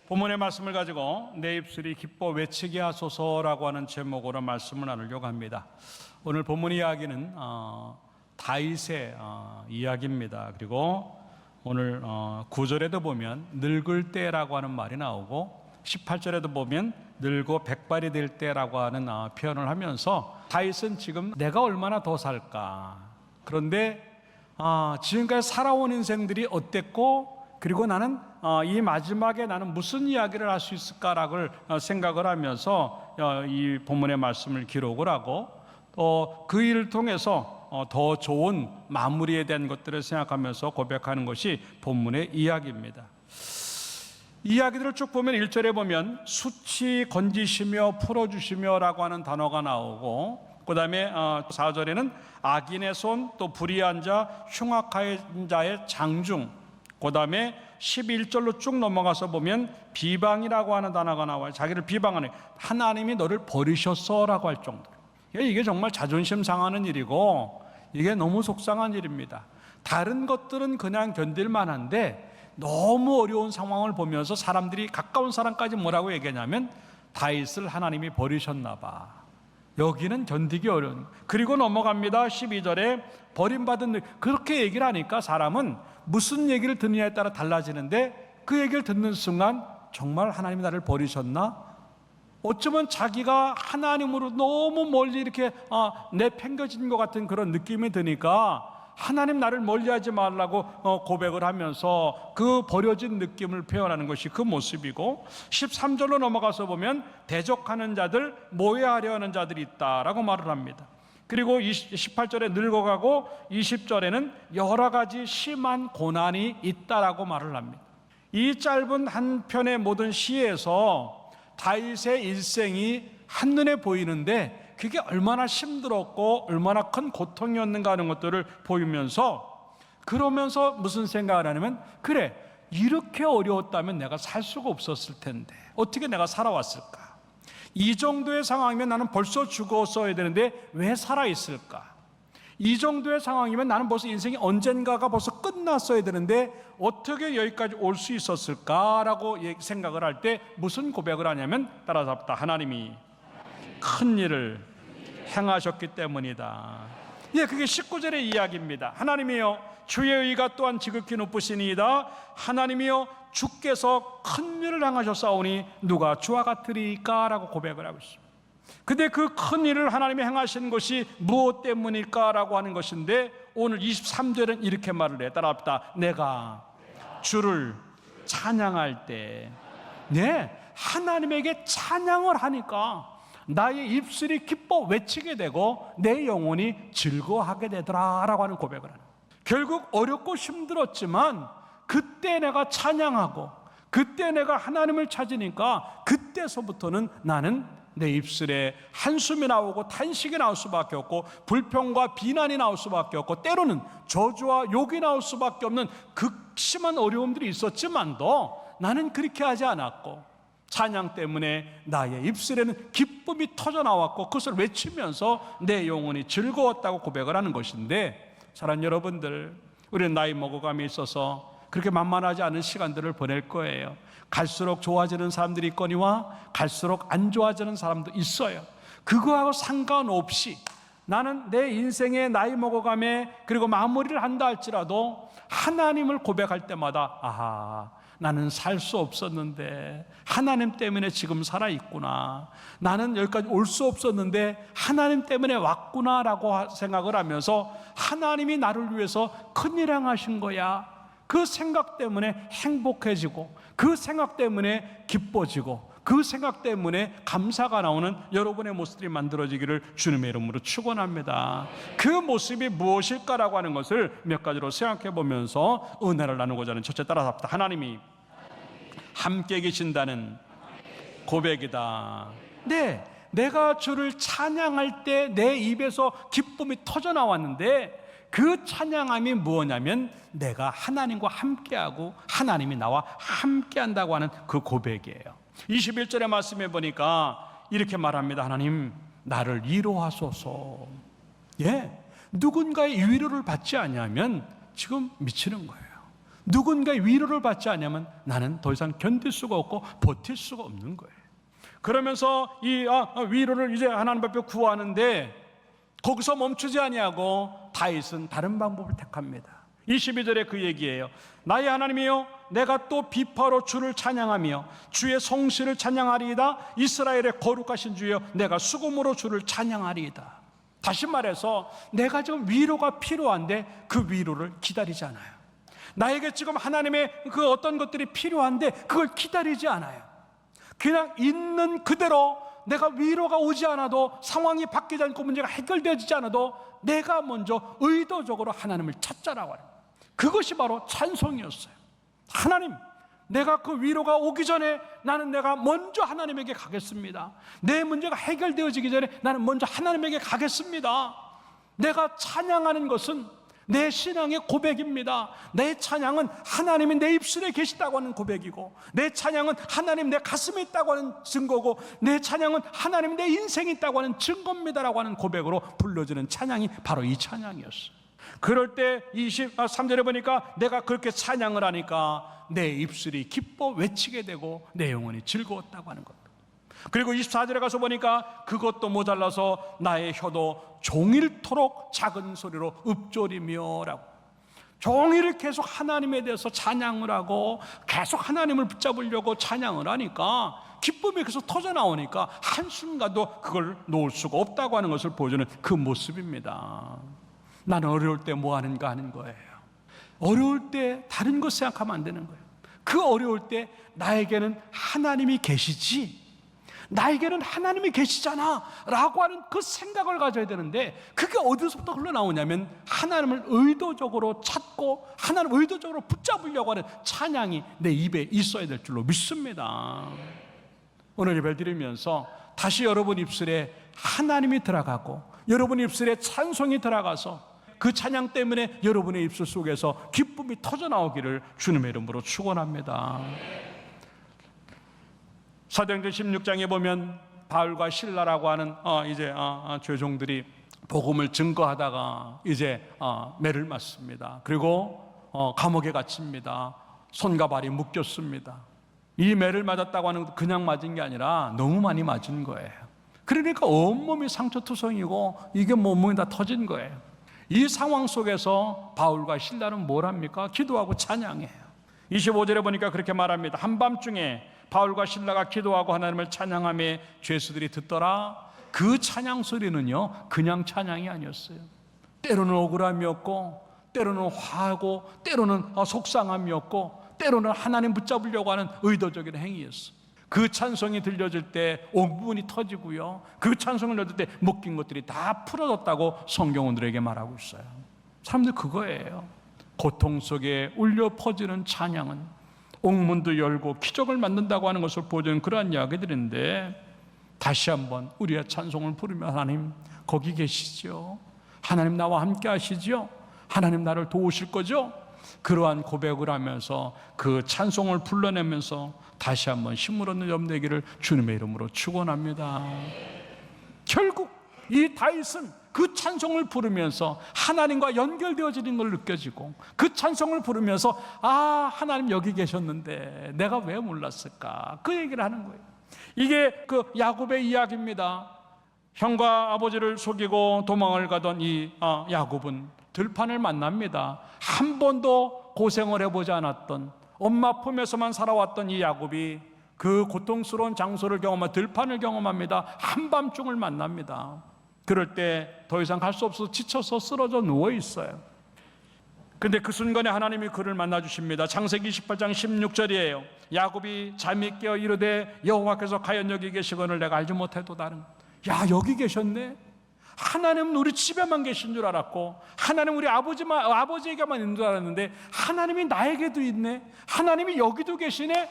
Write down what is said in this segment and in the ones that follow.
본문의 말씀을 가지고 내 입술이 기뻐 외치게 하소서라고 하는 제목으로 말씀을 나누려고 합니다. 오늘 본문 이야기는 다윗의 이야기입니다. 그리고 오늘 9절에도 보면 늙을 때라고 하는 말이 나오고 18절에도 보면 늙고 백발이 될 때라고 하는 표현을 하면서 다윗은 지금 내가 얼마나 더 살까, 그런데 지금까지 살아온 인생들이 어땠고, 그리고 나는 이 마지막에 나는 무슨 이야기를 할 수 있을까라고 생각을 하면서 이 본문의 말씀을 기록을 하고, 또 그 일을 통해서 더 좋은 마무리에 대한 것들을 생각하면서 고백하는 것이 본문의 이야기입니다. 이야기들을 쭉 보면 1절에 보면 수치 건지시며 풀어주시며 라고 하는 단어가 나오고, 그 다음에 4절에는 악인의 손, 또 불의한 자, 흉악한 자의 장중, 그 다음에 11절로 쭉 넘어가서 보면 비방이라고 하는 단어가 나와요. 자기를 비방하는, 하나님이 너를 버리셨어 라고 할 정도로. 이게 정말 자존심 상하는 일이고, 이게 너무 속상한 일입니다. 다른 것들은 그냥 견딜 만한데 너무 어려운 상황을 보면서 사람들이, 가까운 사람까지 뭐라고 얘기하냐면 다윗을 하나님이 버리셨나 봐, 여기는 견디기 어려운. 그리고 넘어갑니다. 12절에 버림받은, 그렇게 얘기를 하니까 사람은 무슨 얘기를 듣느냐에 따라 달라지는데, 그 얘기를 듣는 순간 정말 하나님이 나를 버리셨나? 어쩌면 자기가 하나님으로 너무 멀리 이렇게 내팽겨진 것 같은 그런 느낌이 드니까 하나님 나를 멀리하지 말라고 고백을 하면서 그 버려진 느낌을 표현하는 것이 그 모습이고, 13절로 넘어가서 보면 대적하는 자들, 모해하려 하는 자들이 있다라고 말을 합니다. 그리고 18절에 늙어가고 20절에는 여러 가지 심한 고난이 있다라고 말을 합니다. 이 짧은 한 편의 모든 시에서 다윗의 일생이 한눈에 보이는데 그게 얼마나 힘들었고 얼마나 큰 고통이었는가 하는 것들을 보이면서, 그러면서 무슨 생각을 하냐면, 그래, 이렇게 어려웠다면 내가 살 수가 없었을 텐데 어떻게 내가 살아왔을까? 이 정도의 상황이면 나는 벌써 죽었어야 되는데 왜 살아있을까? 이 정도의 상황이면 나는 벌써 인생이 언젠가가 벌써 끝났어야 되는데 어떻게 여기까지 올 수 있었을까라고 생각을 할 때 무슨 고백을 하냐면, 따라잡다, 하나님이 큰 일을 행하셨기 때문이다. 그게 19절의 이야기입니다. 하나님이여 주의 의가 또한 지극히 높으시니이다. 하나님이여 주께서 큰 일을 행하셨사오니 누가 주와 같으리까? 라고 고백을 하고 있습니다. 근데 그 큰 일을 하나님이 행하신 것이 무엇 때문일까? 라고 하는 것인데, 오늘 23절은 이렇게 말을 해. 따라합시다. 내가 주를 찬양할 때, 하나님에게 찬양을 하니까 나의 입술이 기뻐 외치게 되고 내 영혼이 즐거워하게 되더라 라고 하는 고백을 하는, 결국 어렵고 힘들었지만 그때 내가 찬양하고 그때 내가 하나님을 찾으니까 그때서부터는 나는 내 입술에 한숨이 나오고 탄식이 나올 수밖에 없고 불평과 비난이 나올 수밖에 없고 때로는 저주와 욕이 나올 수밖에 없는 극심한 어려움들이 있었지만도 나는 그렇게 하지 않았고, 찬양 때문에 나의 입술에는 기쁨이 터져 나왔고 그것을 외치면서 내 영혼이 즐거웠다고 고백을 하는 것인데, 사랑하는 여러분들, 우리는 나이 먹어감에 있어서 그렇게 만만하지 않은 시간들을 보낼 거예요. 갈수록 좋아지는 사람들이 있거니와 갈수록 안 좋아지는 사람도 있어요. 그거하고 상관없이 나는 내 인생의 나이 먹어감에, 그리고 마무리를 한다 할지라도 하나님을 고백할 때마다, 아하, 나는 살 수 없었는데 하나님 때문에 지금 살아있구나, 나는 여기까지 올 수 없었는데 하나님 때문에 왔구나 라고 생각을 하면서 하나님이 나를 위해서 큰일 행하신 거야, 그 생각 때문에 행복해지고 그 생각 때문에 기뻐지고 그 생각 때문에 감사가 나오는 여러분의 모습들이 만들어지기를 주님의 이름으로 축원합니다. 그 모습이 무엇일까라고 하는 것을 몇 가지로 생각해 보면서 은혜를 나누고자 하는 첫째, 따라잡다. 하나님이 함께 계신다는 고백이다. 내가 주를 찬양할 때 내 입에서 기쁨이 터져 나왔는데, 그 찬양함이 무엇냐면 내가 하나님과 함께하고 하나님이 나와 함께한다고 하는 그 고백이에요. 21절의 말씀에 보니까 이렇게 말합니다. 하나님, 나를 위로하소서. 누군가의 위로를 받지 않으면 지금 미치는 거예요. 누군가의 위로를 받지 않으면 나는 더 이상 견딜 수가 없고 버틸 수가 없는 거예요. 그러면서 이 위로를 이제 하나님 앞에 구하는데 거기서 멈추지 아니하고 다윗은 다른 방법을 택합니다. 22절에 그 얘기예요. 나의 하나님이여, 내가 또 비파로 주를 찬양하며 주의 성실을 찬양하리이다. 이스라엘의 거룩하신 주여, 내가 수금으로 주를 찬양하리이다. 다시 말해서 내가 지금 위로가 필요한데 그 위로를 기다리지 않아요. 나에게 지금 하나님의 그 어떤 것들이 필요한데 그걸 기다리지 않아요. 그냥 있는 그대로 내가 위로가 오지 않아도, 상황이 바뀌지 않고 문제가 해결되지 않아도 내가 먼저 의도적으로 하나님을 찾자라고 하는 거예요. 그것이 바로 찬송이었어요. 하나님, 내가 그 위로가 오기 전에 내가 먼저 하나님에게 가겠습니다. 내 문제가 해결되어지기 전에 나는 먼저 하나님에게 가겠습니다. 내가 찬양하는 것은 내 신앙의 고백입니다. 내 찬양은 하나님이 내 입술에 계시다고 하는 고백이고, 내 찬양은 하나님 내 가슴에 있다고 하는 증거고, 내 찬양은 하나님 내 인생에 있다고 하는 증거입니다라고 하는 고백으로 불러지는 찬양이 바로 이 찬양이었어요. 그럴 때 23절에 보니까 내가 그렇게 찬양을 하니까 내 입술이 기뻐 외치게 되고 내 영혼이 즐거웠다고 하는 겁니다. 그리고 24절에 가서 보니까 그것도 모자라서 나의 혀도 종일토록 작은 소리로 읊조리며라고, 종일 계속 하나님에 대해서 찬양을 하고 계속 하나님을 붙잡으려고 찬양을 하니까 기쁨이 계속 터져나오니까 한순간도 그걸 놓을 수가 없다고 하는 것을 보여주는 그 모습입니다. 나는 어려울 때 뭐 하는가 하는 거예요. 어려울 때 다른 것 생각하면 안 되는 거예요. 그 어려울 때 나에게는 하나님이 계시지, 나에게는 하나님이 계시잖아 라고 하는 그 생각을 가져야 되는데, 그게 어디서부터 흘러나오냐면 하나님을 의도적으로 찾고 하나님을 의도적으로 붙잡으려고 하는 찬양이 내 입에 있어야 될 줄로 믿습니다. 오늘 예배를 드리면서 다시 여러분 입술에 하나님이 들어가고 여러분 입술에 찬송이 들어가서 그 찬양 때문에 여러분의 입술 속에서 기쁨이 터져나오기를 주님의 이름으로 축원합니다. 사도행전 16장에 보면 바울과 실라라고 하는 죄종들이 복음을 증거하다가 이제 매를 맞습니다. 그리고 감옥에 갇힙니다. 손과 발이 묶였습니다. 이 매를 맞았다고 하는 것도 그냥 맞은 게 아니라 너무 많이 맞은 거예요. 그러니까 온몸이 상처투성이고 이게 몸이 다 터진 거예요. 이 상황 속에서 바울과 실라는 뭘 합니까? 기도하고 찬양해요. 25절에 보니까 그렇게 말합니다. 한밤중에 바울과 실라가 기도하고 하나님을 찬양하며 죄수들이 듣더라. 그 찬양 소리는요, 그냥 찬양이 아니었어요. 때로는 억울함이었고, 때로는 화하고, 때로는 속상함이었고, 때로는 하나님 붙잡으려고 하는 의도적인 행위였어요. 그 찬송이 들려질 때 온 부분이 터지고요, 그 찬송을 들을 때 묶인 것들이 다 풀어졌다고 성경원들에게 말하고 있어요. 사람들 그거예요. 고통 속에 울려 퍼지는 찬양은 옥문도 열고 기적을 만든다고 하는 것을 보여주는 그러한 이야기들인데, 다시 한번 우리의 찬송을 부르며 하나님 거기 계시죠? 하나님 나와 함께 하시죠? 하나님 나를 도우실 거죠? 그러한 고백을 하면서 그 찬송을 불러내면서 다시 한번 힘을 얻는 점 되기를 주님의 이름으로 축원합니다. 결국 이 다윗은 그 찬송을 부르면서 하나님과 연결되어지는 걸 느껴지고, 그 찬송을 부르면서 하나님 여기 계셨는데 내가 왜 몰랐을까, 그 얘기를 하는 거예요. 이게 그 야곱의 이야기입니다. 형과 아버지를 속이고 도망을 가던 이 야곱은 들판을 만납니다. 한 번도 고생을 해보지 않았던, 엄마 품에서만 살아왔던 이 야곱이 그 고통스러운 장소를 경험한 들판을 경험합니다. 한밤중을 만납니다. 그럴 때 더 이상 갈 수 없어서 지쳐서 쓰러져 누워 있어요. 근데 그 순간에 하나님이 그를 만나 주십니다. 창세기 28장 16절이에요. 야곱이 잠이 깨어 이르되 여호와께서 과연 여기 계시거늘 내가 알지 못해도다는. 야, 여기 계셨네. 하나님은 우리 집에만 계신 줄 알았고, 하나님 우리 아버지에게만 있는 줄 알았는데 하나님이 나에게도 있네, 하나님이 여기도 계시네,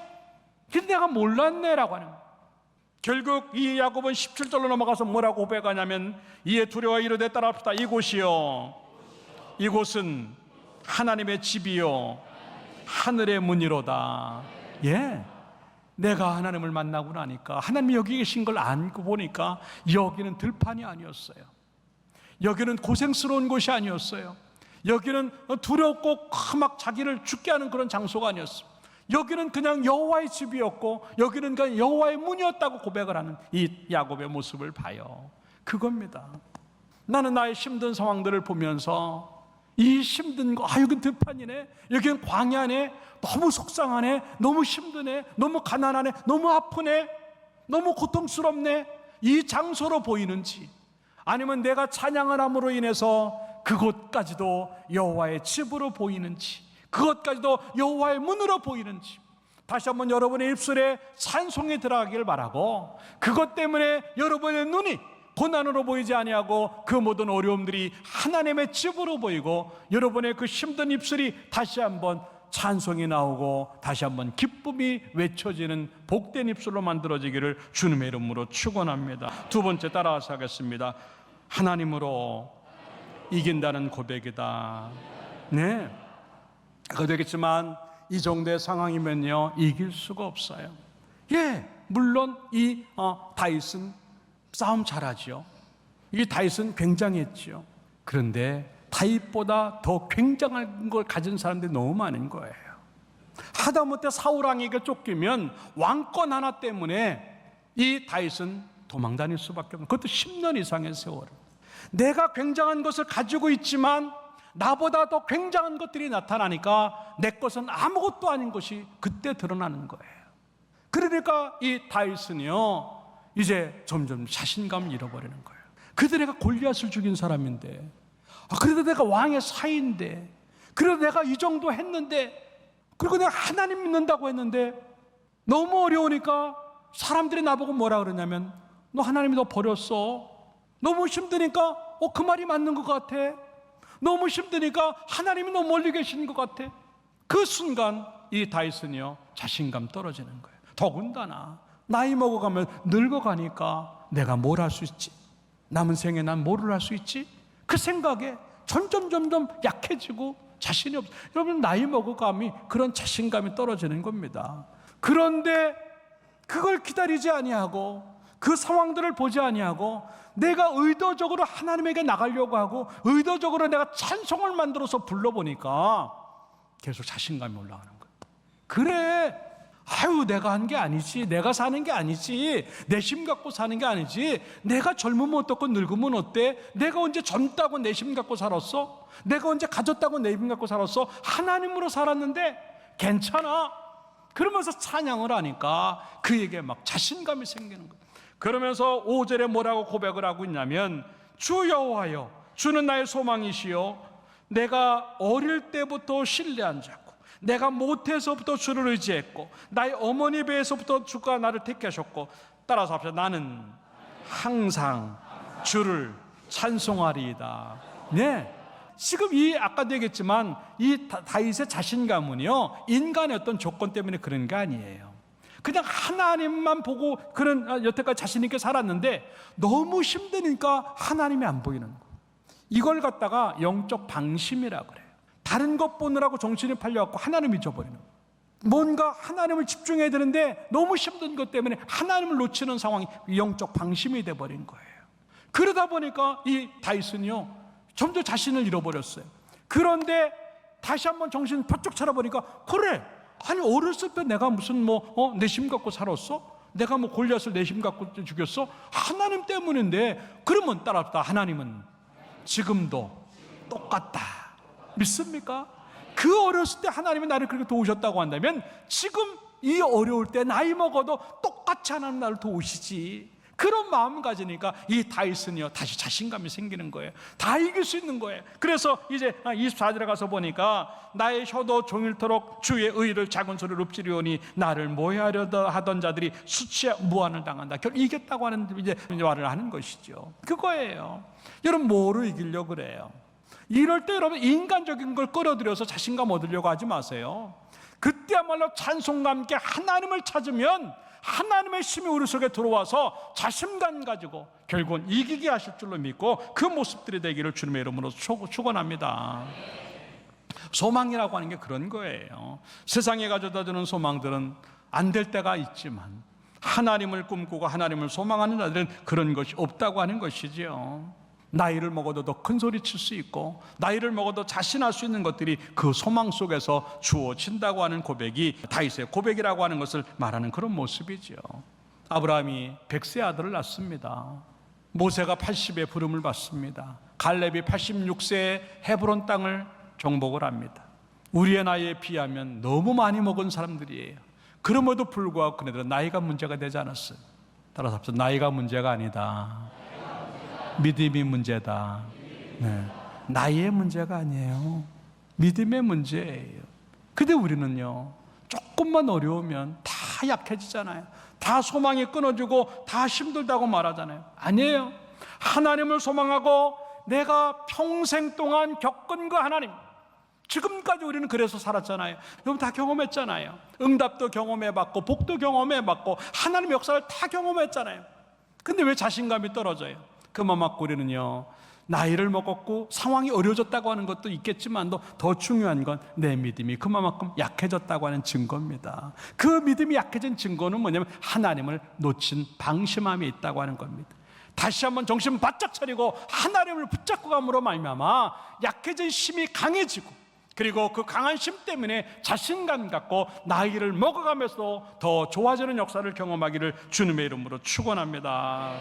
근데 내가 몰랐네 라고 하는 거예요. 결국 이 야곱은 17절로 넘어가서 뭐라고 고백하냐면, 이에 두려워 이르되 따라합시다. 이곳이요, 이곳은 하나님의 집이요 하늘의 문이로다. 예, 내가 하나님을 만나고 나니까, 하나님이 여기 계신 걸 알고 보니까 여기는 들판이 아니었어요. 여기는 고생스러운 곳이 아니었어요. 여기는 두렵고 막 자기를 죽게 하는 그런 장소가 아니었습니다. 여기는 그냥 여호와의 집이었고 여기는 그냥 여호와의 문이었다고 고백을 하는 이 야곱의 모습을 봐요. 그겁니다. 나는 나의 힘든 상황들을 보면서 이 힘든 거, 여긴 들판이네, 여기는 광야네, 너무 속상하네, 너무 힘드네, 너무 가난하네, 너무 아프네, 너무 고통스럽네, 이 장소로 보이는지, 아니면 내가 찬양을 함으로 인해서 그곳까지도 여호와의 집으로 보이는지, 그것까지도 여호와의 문으로 보이는지, 다시 한번 여러분의 입술에 찬송이 들어가기를 바라고, 그것 때문에 여러분의 눈이 고난으로 보이지 아니하고 그 모든 어려움들이 하나님의 집으로 보이고 여러분의 그 힘든 입술이 다시 한번 찬송이 나오고 다시 한번 기쁨이 외쳐지는 복된 입술로 만들어지기를 주님의 이름으로 축원합니다. 두 번째 따라서 하겠습니다. 하나님으로 이긴다는 고백이다. 네, 고백했지만 이 정도의 상황이면요 이길 수가 없어요. 예, 물론 이 다윗은 싸움 잘하죠. 이 다윗은 굉장했죠. 그런데 다윗보다 더 굉장한 걸 가진 사람들이 너무 많은 거예요. 하다못해 사울 왕에게 쫓기면 왕권 하나 때문에 이 다윗은 도망 다닐 수밖에 없는, 그것도 10년 이상의 세월을. 내가 굉장한 것을 가지고 있지만 나보다 더 굉장한 것들이 나타나니까 내 것은 아무것도 아닌 것이 그때 드러나는 거예요. 그러니까 이 다윗은요 이제 점점 자신감을 잃어버리는 거예요. 그래도 내가 골리앗을 죽인 사람인데, 그래도 내가 왕의 사이인데, 그래도 내가 이 정도 했는데, 그리고 내가 하나님 믿는다고 했는데 너무 어려우니까 사람들이 나보고 뭐라 그러냐면 너 하나님이 너 버렸어. 너무 힘드니까 그 말이 맞는 것 같아. 너무 힘드니까 하나님이 너무 멀리 계시는 것 같아. 그 순간 이 다윗은요 자신감 떨어지는 거예요. 더군다나 나이 먹어가면 늙어가니까 내가 뭘 할 수 있지? 남은 생에 난 뭐를 할 수 있지? 그 생각에 점점 약해지고 자신이 없어. 여러분 나이 먹어감이 그런 자신감이 떨어지는 겁니다. 그런데 그걸 기다리지 아니하고 그 상황들을 보지 아니하고 내가 의도적으로 하나님에게 나가려고 하고 의도적으로 내가 찬송을 만들어서 불러보니까 계속 자신감이 올라가는 거예요. 그래, 내가 한 게 아니지, 내가 사는 게 아니지, 내 힘 갖고 사는 게 아니지, 내가 젊으면 어떻고 늙으면 어때? 내가 언제 젊다고 내 힘 갖고 살았어? 내가 언제 가졌다고 내 힘 갖고 살았어? 하나님으로 살았는데 괜찮아. 그러면서 찬양을 하니까 그에게 막 자신감이 생기는 거예요. 그러면서 5절에 뭐라고 고백을 하고 있냐면 주 여호와여, 주는 나의 소망이시요, 내가 어릴 때부터 신뢰한 자고 내가 모태에서부터 주를 의지했고 나의 어머니 배에서부터 주가 나를 택하셨고, 따라서 합시다. 나는 항상 주를 찬송하리이다. 네, 지금 이 아까도 얘기했지만 이 다윗의 자신감은요 인간의 어떤 조건 때문에 그런 게 아니에요. 그냥 하나님만 보고 그런 여태까지 자신 있게 살았는데 너무 힘드니까 하나님이 안 보이는 거. 이걸 갖다가 영적 방심이라고 그래요. 다른 것 보느라고 정신이 팔려갖고 하나님 잊어버리는 거예요. 뭔가 하나님을 집중해야 되는데 너무 힘든 것 때문에 하나님을 놓치는 상황이 영적 방심이 돼버린 거예요. 그러다 보니까 이 다윗은요 점점 자신을 잃어버렸어요. 그런데 다시 한번 정신을 바짝 차려보니까 그래, 아니 어렸을 때 내가 무슨 내 힘 갖고 살았어? 내가 골리앗을 내 힘 갖고 죽였어? 하나님 때문인데. 그러면 따라합시다. 하나님은 지금도 똑같다. 믿습니까? 그 어렸을 때 하나님이 나를 그렇게 도우셨다고 한다면 지금 이 어려울 때 나이 먹어도 똑같이 하나님 나를 도우시지. 그런 마음 가지니까 이 다윗은요 다시 자신감이 생기는 거예요. 다 이길 수 있는 거예요. 그래서 이제 24절에 가서 보니까 나의 혀도 종일토록 주의 의를 작은 소리로 읊지리오니 나를 모해하려 하던 자들이 수치와 무한을 당한다. 결국 이겼다고 하는 이제 말을 하는 것이죠. 그거예요. 여러분 뭐로 이기려고 그래요? 이럴 때 여러분 인간적인 걸 끌어들여서 자신감 얻으려고 하지 마세요. 그때야말로 찬송과 함께 하나님을 찾으면 하나님의 힘이 우리 속에 들어와서 자신감 가지고 결국은 이기게 하실 줄로 믿고 그 모습들이 되기를 주님의 이름으로 축원합니다. 소망이라고 하는 게 그런 거예요. 세상에 가져다주는 소망들은 안 될 때가 있지만 하나님을 꿈꾸고 하나님을 소망하는 자들은 그런 것이 없다고 하는 것이지요. 나이를 먹어도 더 큰 소리 칠 수 있고, 나이를 먹어도 자신할 수 있는 것들이 그 소망 속에서 주어진다고 하는 고백이 다윗의 고백이라고 하는 것을 말하는 그런 모습이죠. 아브라함이 100세 아들을 낳습니다. 모세가 80의 부름을 받습니다. 갈렙이 86세에 헤브론 땅을 정복을 합니다. 우리의 나이에 비하면 너무 많이 먹은 사람들이에요. 그럼에도 불구하고 그네들은 나이가 문제가 되지 않았어요. 따라서 합쳐 나이가 문제가 아니다. 믿음이 문제다. 네. 나이의 문제가 아니에요. 믿음의 문제예요. 근데 우리는요, 조금만 어려우면 다 약해지잖아요. 다 소망이 끊어지고 다 힘들다고 말하잖아요. 아니에요. 하나님을 소망하고 내가 평생 동안 겪은 그 하나님, 지금까지 우리는 그래서 살았잖아요. 여러분 다 경험했잖아요. 응답도 경험해봤고 복도 경험해봤고 하나님의 역사를 다 경험했잖아요. 근데 왜 자신감이 떨어져요? 그만 맞고 우리는요, 나이를 먹었고 상황이 어려워졌다고 하는 것도 있겠지만도 더 중요한 건 내 믿음이 그만큼 약해졌다고 하는 증거입니다. 그 믿음이 약해진 증거는 뭐냐면 하나님을 놓친 방심함이 있다고 하는 겁니다. 다시 한번 정신 바짝 차리고 하나님을 붙잡고 감으로 말미암아 약해진 힘이 강해지고, 그리고 그 강한 힘 때문에 자신감 갖고 나이를 먹어가면서 더 좋아지는 역사를 경험하기를 주님의 이름으로 축원합니다.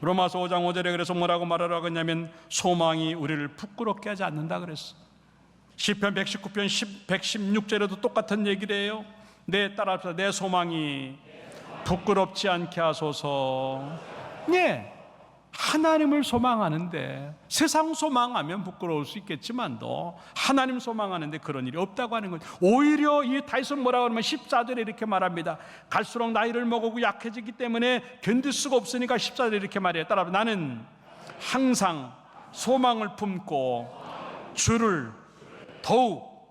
로마서 5장 5절에 그래서 뭐라고 말하라고 했냐면 소망이 우리를 부끄럽게 하지 않는다 그랬어. 시편 119편 116절에도 똑같은 얘기를 해요. 따라서 내 소망이 부끄럽지 않게 하소서. 네, 하나님을 소망하는데, 세상 소망하면 부끄러울 수 있겠지만도 하나님 소망하는데 그런 일이 없다고 하는 거죠. 오히려 이 다윗은 뭐라고 하면 14절에 이렇게 말합니다. 갈수록 나이를 먹고 약해지기 때문에 견딜 수가 없으니까 14절에 이렇게 말해요. 따라 나는 항상 소망을 품고 주를 더욱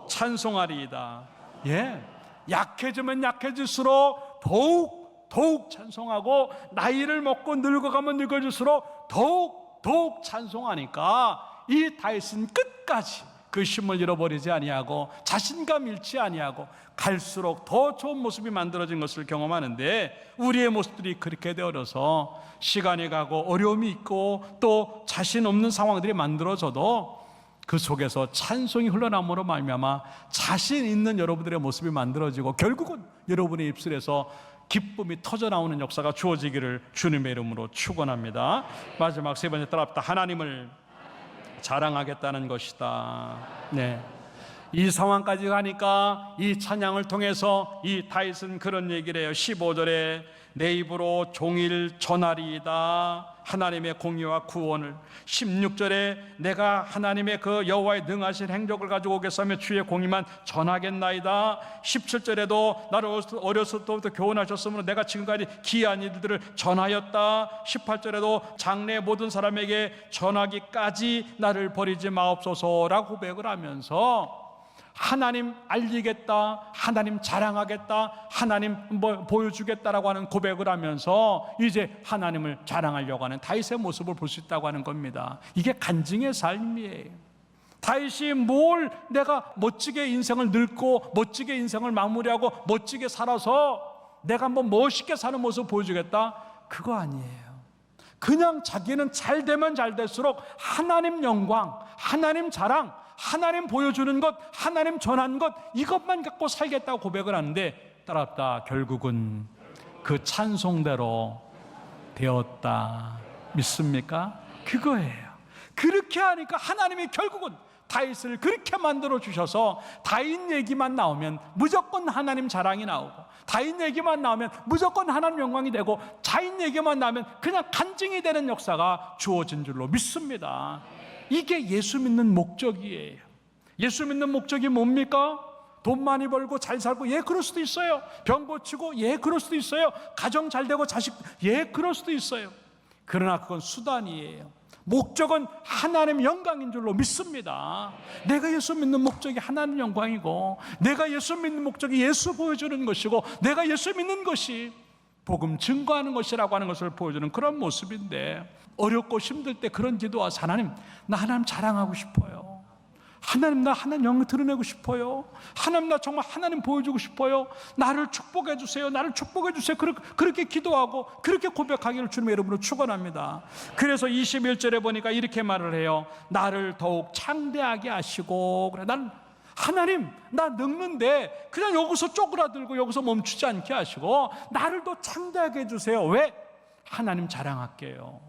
찬송하리이다. 예, 약해지면 약해질수록 더욱 찬송하고, 나이를 먹고 늙어가면 늙어질수록 더욱 찬송하니까 이 다윗은 끝까지 그 힘을 잃어버리지 아니하고 자신감 잃지 아니하고 갈수록 더 좋은 모습이 만들어진 것을 경험하는데, 우리의 모습들이 그렇게 되어서 시간이 가고 어려움이 있고 또 자신 없는 상황들이 만들어져도 그 속에서 찬송이 흘러남으로 말미암아 자신 있는 여러분들의 모습이 만들어지고 결국은 여러분의 입술에서 기쁨이 터져나오는 역사가 주어지기를 주님의 이름으로 축원합니다. 마지막 세 번째 따라합니다. 하나님을 자랑하겠다는 것이다. 네, 이 상황까지 가니까 이 찬양을 통해서 이 다윗은 그런 얘기를 해요. 15절에 내 입으로 종일 전하리이다, 하나님의 공의와 구원을. 16절에 내가 하나님의 그 여호와의 능하신 행적을 가지고 오겠으며 주의 공의만 전하겠나이다. 17절에도 나를 어렸을 때부터 교훈하셨으므로 내가 지금까지 기이한 일들을 전하였다. 18절에도 장래 모든 사람에게 전하기까지 나를 버리지 마옵소서라고 고백을 하면서 하나님 알리겠다, 하나님 자랑하겠다, 하나님 보여주겠다라고 하는 고백을 하면서 이제 하나님을 자랑하려고 하는 다윗의 모습을 볼 수 있다고 하는 겁니다. 이게 간증의 삶이에요. 다윗이 뭘 내가 멋지게 인생을 늙고 멋지게 인생을 마무리하고 멋지게 살아서 내가 한번 멋있게 사는 모습을 보여주겠다, 그거 아니에요. 그냥 자기는 잘 되면 잘 될수록 하나님 영광, 하나님 자랑, 하나님 보여주는 것, 하나님 전한 것, 이것만 갖고 살겠다고 고백을 하는데 따라합다 결국은 그 찬송대로 되었다. 믿습니까? 그거예요. 그렇게 하니까 하나님이 결국은 다윗을 그렇게 만들어 주셔서 다윗 얘기만 나오면 무조건 하나님 자랑이 나오고, 다윗 얘기만 나오면 무조건 하나님 영광이 되고, 다윗 얘기만 나오면 그냥 간증이 되는 역사가 주어진 줄로 믿습니다. 이게 예수 믿는 목적이에요. 예수 믿는 목적이 뭡니까? 돈 많이 벌고 잘 살고, 예, 그럴 수도 있어요. 병 고치고, 예, 그럴 수도 있어요. 가정 잘 되고 자식, 예, 그럴 수도 있어요. 그러나 그건 수단이에요. 목적은 하나님 영광인 줄로 믿습니다. 내가 예수 믿는 목적이 하나님 영광이고, 내가 예수 믿는 목적이 예수 보여주는 것이고, 내가 예수 믿는 것이 복음 증거하는 것이라고 하는 것을 보여주는 그런 모습인데, 어렵고 힘들 때 그런 기도와 하나님, 나 하나님 자랑하고 싶어요. 하나님, 나 하나님 영광 드러내고 싶어요. 하나님, 나 정말 하나님 보여주고 싶어요. 나를 축복해 주세요. 나를 축복해 주세요. 그렇게 기도하고 그렇게 고백하기를 주님의 이름으로 축원합니다. 그래서 21절에 보니까 이렇게 말을 해요. 나를 더욱 창대하게 하시고, 그래, 난 하나님, 나 늙는데 그냥 여기서 쪼그라들고 여기서 멈추지 않게 하시고 나를 더 창대하게 해주세요. 왜? 하나님 자랑할게요.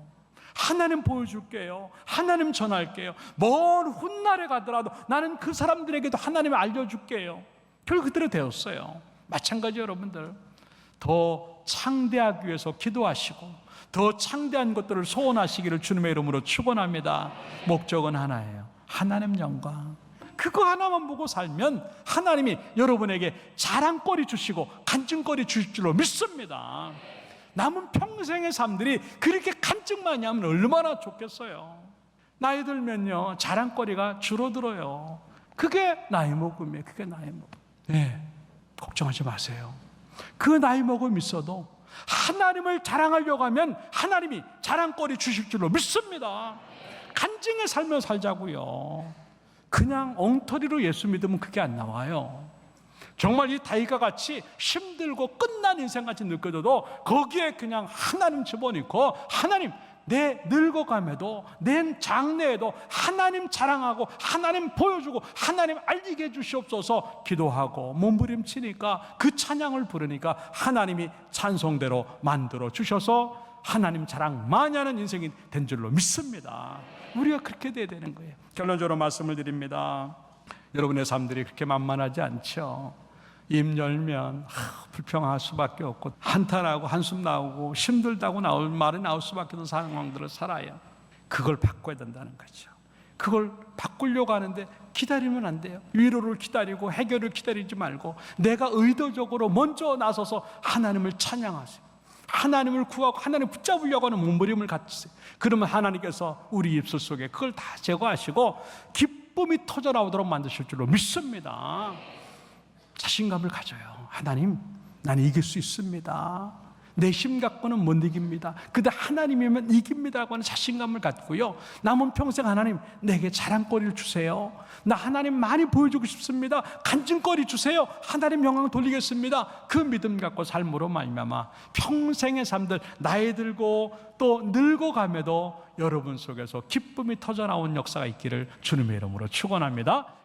하나님 보여줄게요. 하나님 전할게요. 먼 훗날에 가더라도 나는 그 사람들에게도 하나님을 알려줄게요. 결국 그대로 되었어요. 마찬가지 여러분들, 더 창대하기 위해서 기도하시고 더 창대한 것들을 소원하시기를 주님의 이름으로 축원합니다. 목적은 하나예요. 하나님 영광. 그거 하나만 보고 살면 하나님이 여러분에게 자랑거리 주시고 간증거리 주실 줄로 믿습니다. 남은 평생의 삶들이 그렇게 간증만이 하면 얼마나 좋겠어요. 나이 들면요, 자랑거리가 줄어들어요. 그게 나이 먹음이에요. 그게 나이 먹음. 네, 걱정하지 마세요. 그 나이 먹음 있어도 하나님을 자랑하려고 하면 하나님이 자랑거리 주실 줄로 믿습니다. 간증의 삶을 살자고요. 그냥 엉터리로 예수 믿으면 그게 안 나와요. 정말 이 다윗과 같이 힘들고 끝난 인생같이 느껴져도 거기에 그냥 하나님 집어넣고 하나님, 내 늙어감에도 내 장래에도 하나님 자랑하고 하나님 보여주고 하나님 알리게 해주시옵소서 기도하고 몸부림치니까 그 찬양을 부르니까 하나님이 찬송대로 만들어 주셔서 하나님 자랑 많이 하는 인생이 된 줄로 믿습니다. 우리가 그렇게 돼야 되는 거예요. 결론적으로 말씀을 드립니다. 여러분의 삶들이 그렇게 만만하지 않죠. 입 열면 불평할 수밖에 없고 한탄하고 한숨 나오고 힘들다고 나올 말이 나올 수밖에 없는 상황들을 살아요. 그걸 바꿔야 된다는 거죠. 그걸 바꾸려고 하는데 기다리면 안 돼요. 위로를 기다리고 해결을 기다리지 말고 내가 의도적으로 먼저 나서서 하나님을 찬양하세요. 하나님을 구하고 하나님을 붙잡으려고 하는 몸부림을 갖추세요. 그러면 하나님께서 우리 입술 속에 그걸 다 제거하시고 기쁨이 터져 나오도록 만드실 줄로 믿습니다. 자신감을 가져요. 하나님, 나는 이길 수 있습니다. 내 힘 갖고는 못 이깁니다. 근데 하나님이면 이깁니다라고 하는 자신감을 갖고요. 남은 평생 하나님, 내게 자랑거리를 주세요. 나 하나님 많이 보여주고 싶습니다. 간증거리 주세요. 하나님 영광 돌리겠습니다. 그 믿음 갖고 삶으로 말미암아 평생의 삶들, 나이 들고 또 늙어감에도 여러분 속에서 기쁨이 터져나온 역사가 있기를 주님의 이름으로 축원합니다.